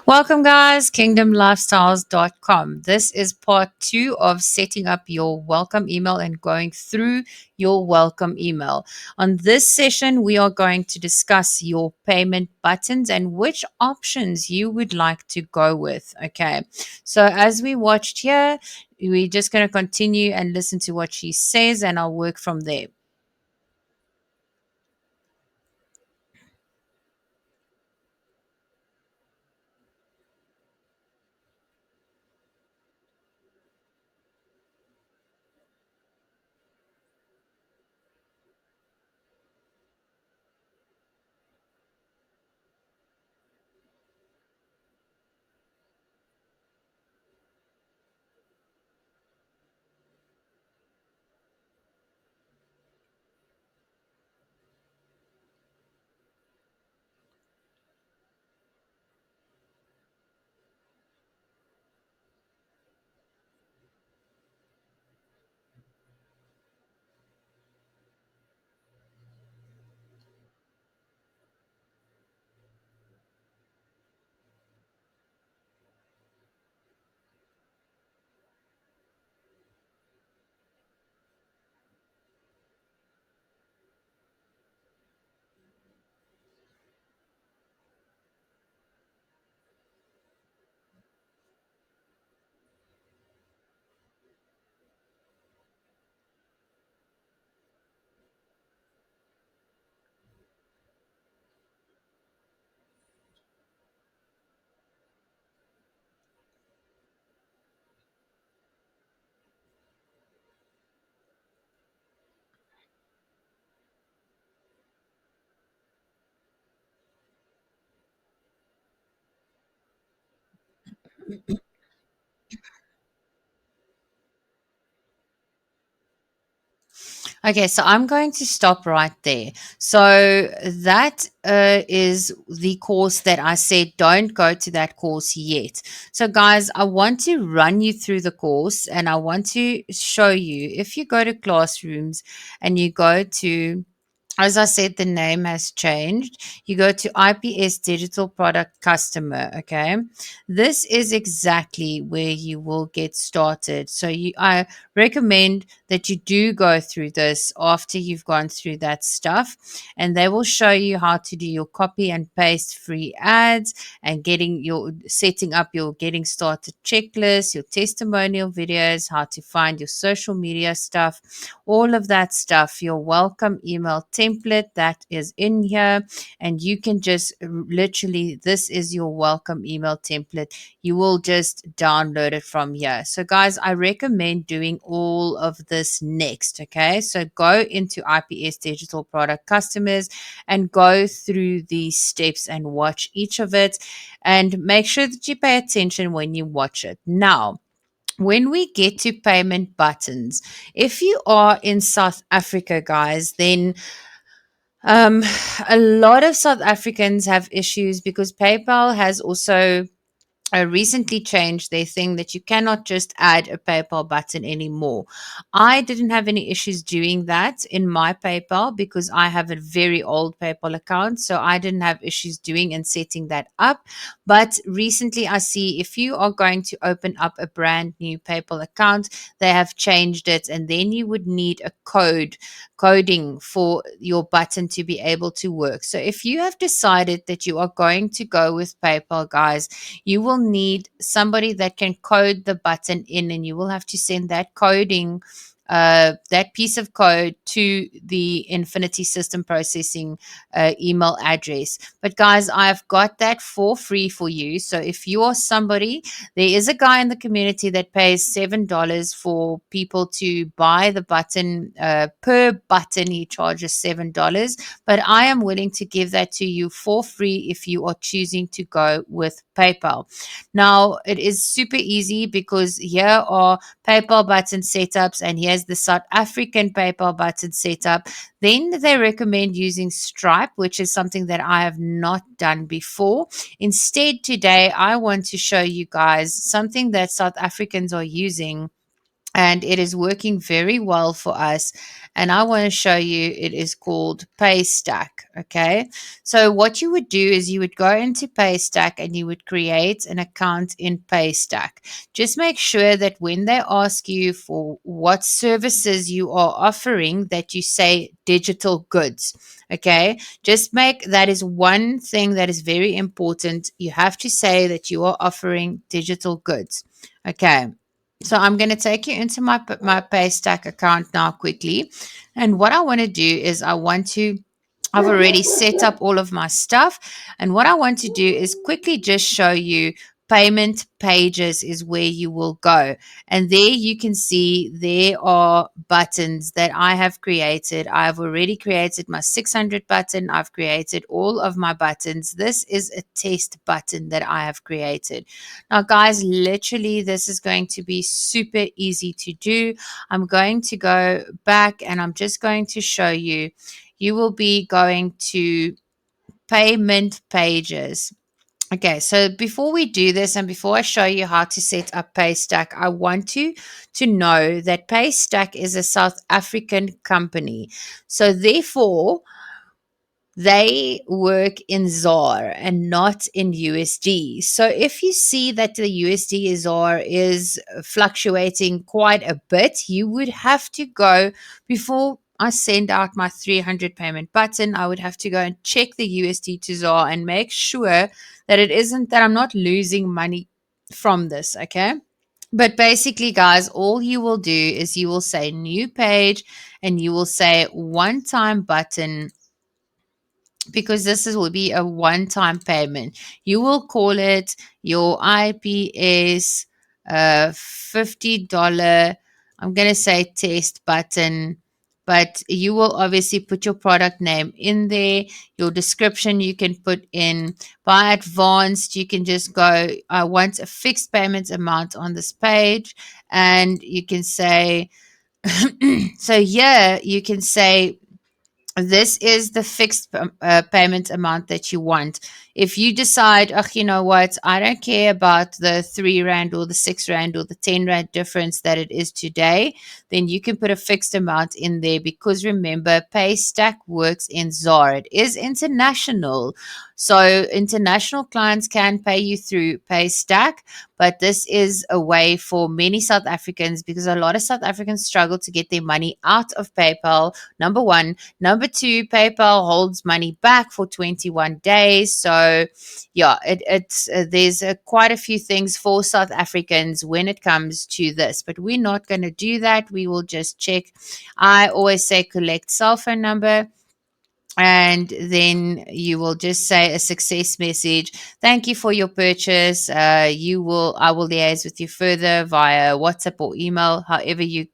Welcome, guys, kingdomlifestyles.com. This is part two of setting up your welcome email and going through your welcome email. On this session, we are going to discuss your payment buttons and which options you would like to go with. Okay, so as we watched here, we're just going to continue and listen to what she says, and I'll work from there. Okay, so I'm going to stop right there. So that is the course that I said don't go to that course yet. So, guys, I want to run you through the course and I want to show you if you go to classrooms and you go to, as I said, the name has changed. You go to IPS Digital Product Customer. Okay. This is exactly where you will get started. So I recommend that you do go through this after you've gone through that stuff. And they will show you how to do your copy and paste free ads and setting up your getting started checklist, your testimonial videos, how to find your social media stuff, all of that stuff, your welcome email template that is in here. And you can just literally, this is your welcome email template. You will just download it from here. So, guys, I recommend doing all of this next. Okay. So, go into IPS Digital Product Customers and go through these steps and watch each of it. And make sure that you pay attention when you watch it. Now, when we get to payment buttons, if you are in South Africa, guys, then um, a lot of South Africans have issues because PayPal has also recently changed their thing that you cannot just add a PayPal button anymore. I didn't have any issues doing that in my PayPal because I have a very old PayPal account. So I didn't have issues doing and setting that up. But recently, I see if you are going to open up a brand new PayPal account, they have changed it. And then you would need a coding for your button to be able to work. So if you have decided that you are going to go with PayPal, guys, you will need somebody that can code the button in, and you will have to send that coding, that piece of code to the Infinity System Processing email address. But guys, I've got that for free for you. So if you are somebody, there is a guy in the community that pays $7 for people to buy the button. Per button, he charges $7. But I am willing to give that to you for free if you are choosing to go with PayPal. Now, it is super easy because here are PayPal button setups, and here's the South African PayPal button setup. Then they recommend using Stripe, which is something that I have not done before. Instead, today I want to show you guys something that South Africans are using, and it is working very well for us. And I want to show you, it is called Paystack. Okay. So what you would do is you would go into Paystack and you would create an account in Paystack. Just make sure that when they ask you for what services you are offering, that you say digital goods. Okay. Just make that is one thing that is very important. You have to say that you are offering digital goods. Okay. So I'm going to take you into my Paystack account now quickly. And what I want to do is I've already set up all of my stuff. And what I want to do is quickly just show you payment pages is where you will go. And there you can see there are buttons that I have created. I've already created my 600 button. I've created all of my buttons. This is a test button that I have created. Now, guys, literally, this is going to be super easy to do. I'm going to go back and I'm just going to show you. You will be going to payment pages. Okay, so before we do this and before I show you how to set up Paystack, I want you to know that Paystack is a South African company. So therefore, they work in ZAR and not in USD. So if you see that the USD ZAR is fluctuating quite a bit, you would have to go before I send out my 300 payment button. I would have to go and check the USD to ZAR and make sure that it isn't that I'm not losing money from this. Okay. But basically, guys, all you will do is you will say new page and you will say one time button, because will be a one-time payment. You will call it your IPS $50, I'm going to say test button, but you will obviously put your product name in there. Your description you can put in. By advanced, you can just go, I want a fixed payment amount on this page, and you can say, so here you can say this is the fixed payment amount that you want. If you decide, oh, you know what, I don't care about the 3 Rand or the 6 Rand or the 10 Rand difference that it is today, then you can put a fixed amount in there, because remember, Paystack works in ZAR. It is international. So international clients can pay you through Paystack, but this is a way for many South Africans, because a lot of South Africans struggle to get their money out of PayPal. Number one. Number two, PayPal holds money back for 21 days. So, yeah, it's there's quite a few things for South Africans when it comes to this, but we're not going to do that. We will just check. I always say collect cell phone number, and then you will just say a success message. Thank you for your purchase. I will liaise with you further via WhatsApp or email, however you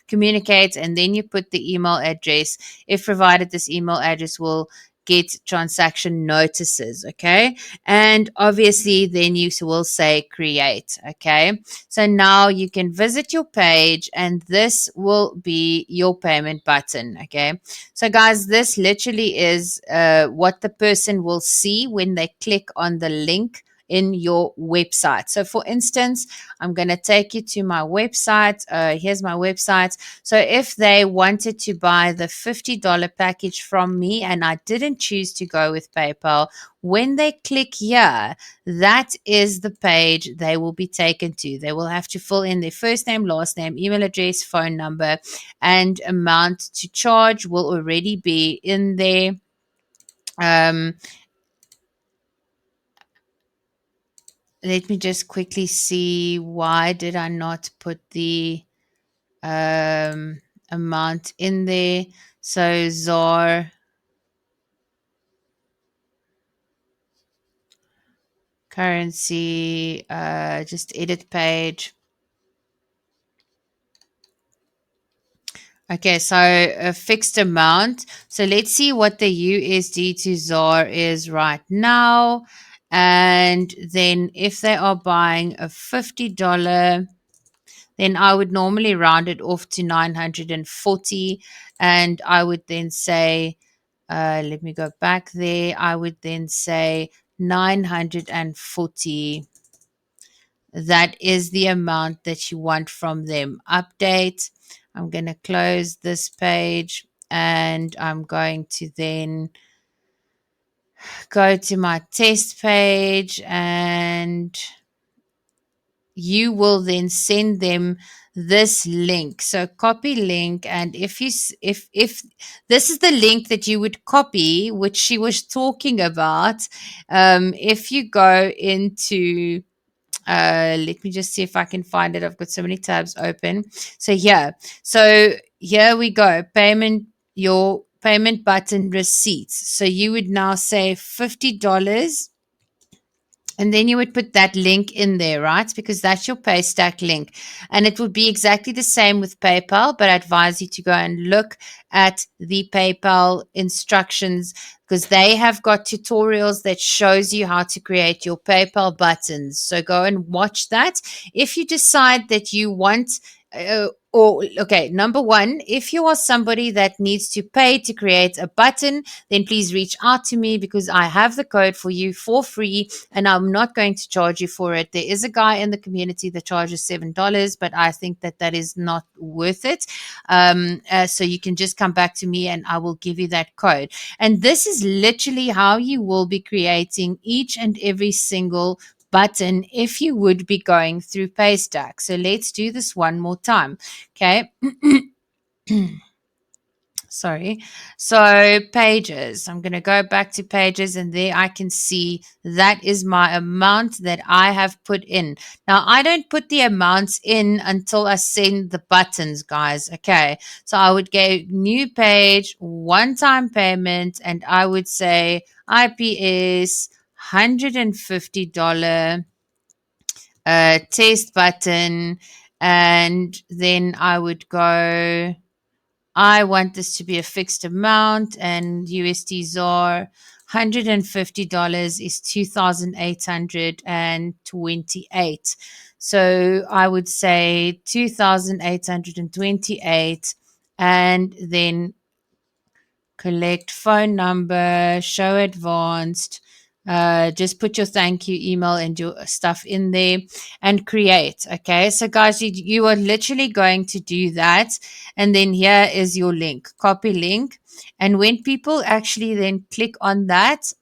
communicate, and then you put the email address. If provided, this email address will get transaction notices. Okay, and obviously then you will say create. Okay, so now you can visit your page, and this will be your payment button. Okay, so, guys, this literally is what the person will see when they click on the link in your website. So, for instance, I'm going to take you to my website. Here's my website. So, if they wanted to buy the $50 package from me and I didn't choose to go with PayPal, when they click here, that is the page they will be taken to. They will have to fill in their first name, last name, email address, phone number, and amount to charge will already be in there. Um, Let me just quickly see, why did I not put the amount in there? So ZAR currency, just edit page. Okay, so a fixed amount. So let's see what the USD to ZAR is right now. And then if they are buying a $50, then I would normally round it off to 940. And I would then say, let me go back there. I would then say 940 that is the amount that you want from them. Update. I'm going to close this page and I'm going to then go to my test page, and you will then send them this link. So copy link, and if this is the link that you would copy, which she was talking about, if you go into let me just see if I can find it. I've got so many tabs open. So here we go. Payment, your payment button receipts. So you would now say $50, and then you would put that link in there, right? Because that's your Paystack link. And it would be exactly the same with PayPal, but I advise you to go and look at the PayPal instructions, because they have got tutorials that shows you how to create your PayPal buttons. So go and watch that. If you decide that you want or okay, number one, if you are somebody that needs to pay to create a button, then please reach out to me, because I have the code for you for free and I'm not going to charge you for it. There is a guy in the community that charges $7, but I think that that is not worth it. So you can just come back to me and I will give you that code. And this is literally how you will be creating each and every single button if you would be going through Paystack. So let's do this one more time. Okay. Sorry. So pages. I'm going to go back to pages, and there I can see that is my amount that I have put in. Now, I don't put the amounts in until I send the buttons, guys. Okay. So I would go new page, one-time payment, and I would say IPS $150 test button. And then I would go, I want this to be a fixed amount, and USD ZAR $150 is 2,828. So I would say 2,828, and then collect phone number, show advanced. Just put your thank you email and your stuff in there and create. Okay. So, guys, you are literally going to do that. And then here is your link, copy link. And when people actually then click on that,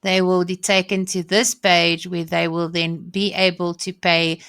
they will be taken to this page where they will then be able to pay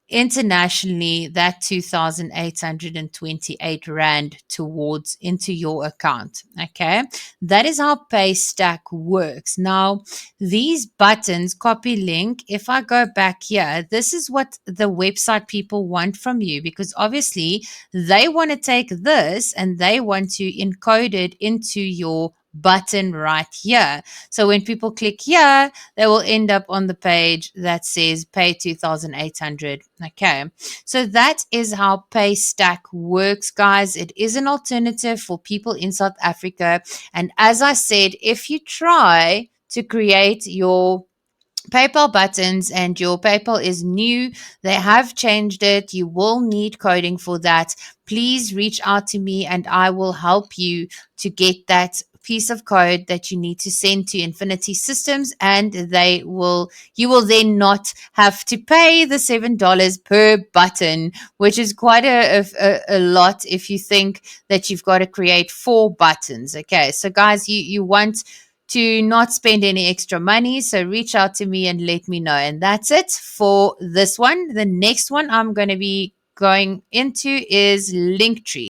internationally that 2,828 rand towards into your account. Okay, that is how Paystack works. Now, these buttons, copy link, if I go back here, this is what the website people want from you, because obviously they want to take this and they want to encode it into your button right here. So when people click here, they will end up on the page that says pay 2,800. Okay. So that is how Paystack works, guys. It is an alternative for people in South Africa. And as I said, if you try to create your PayPal buttons and your PayPal is new, they have changed it. You will need coding for that. Please reach out to me and I will help you to get that piece of code that you need to send to Infinity Systems, and you will then not have to pay the $7 per button, which is quite a lot if you think that you've got to create 4 buttons. Okay, so guys, you want to not spend any extra money. So reach out to me and let me know. And that's it for this one. The next one I'm going to be going into is Linktree.